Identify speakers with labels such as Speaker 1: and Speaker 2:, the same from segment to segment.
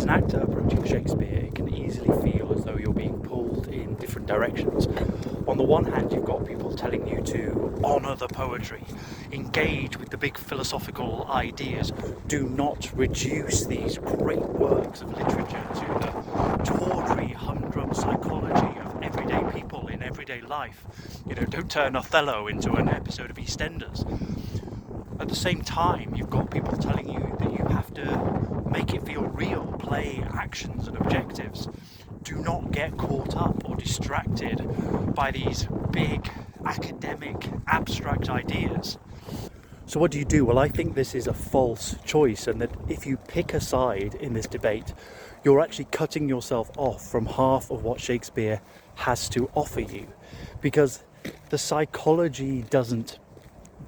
Speaker 1: an actor approaching Shakespeare, it can easily feel as though you're being pulled in different directions. On the one hand, you've got people telling you to honour the poetry, engage with the big philosophical ideas, do not reduce these great works of literature to the tawdry, humdrum psychology of everyday people in everyday life. Don't turn Othello into an episode of EastEnders. At the same time, you've got people telling you that you have to make it feel real, play actions and objectives. Do not get caught up or distracted by these big, academic, abstract ideas. So what do you do? Well, I think this is a false choice, and that if you pick a side in this debate, you're actually cutting yourself off from half of what Shakespeare has to offer you, because the psychology doesn't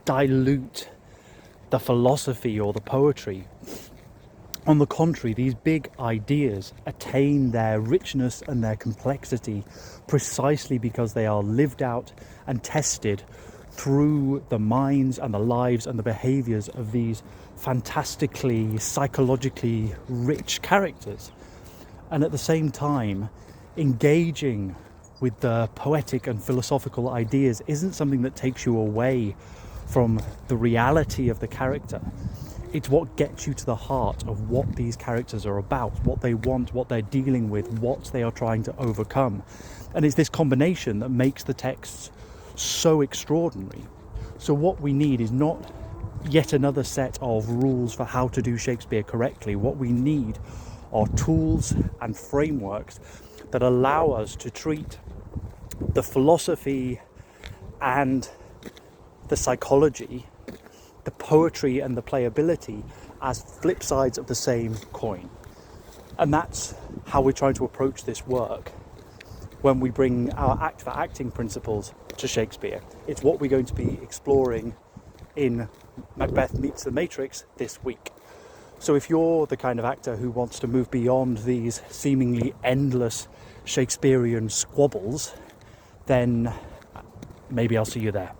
Speaker 1: dilute the philosophy or the poetry. On the contrary, these big ideas attain their richness and their complexity precisely because they are lived out and tested through the minds and the lives and the behaviours of these fantastically, psychologically rich characters. And at the same time, engaging with the poetic and philosophical ideas isn't something that takes you away from the reality of the character. It's what gets you to the heart of what these characters are about, what they want, what they're dealing with, what they are trying to overcome. And it's this combination that makes the texts so extraordinary. So what we need is not yet another set of rules for how to do Shakespeare correctly. What we need are tools and frameworks that allow us to treat the philosophy and the psychology, the poetry and the playability as flip sides of the same coin. And that's how we're trying to approach this work when we bring our act for acting principles to Shakespeare. It's what we're going to be exploring in Macbeth Meets the Matrix this week. So if you're the kind of actor who wants to move beyond these seemingly endless Shakespearean squabbles, then maybe I'll see you there.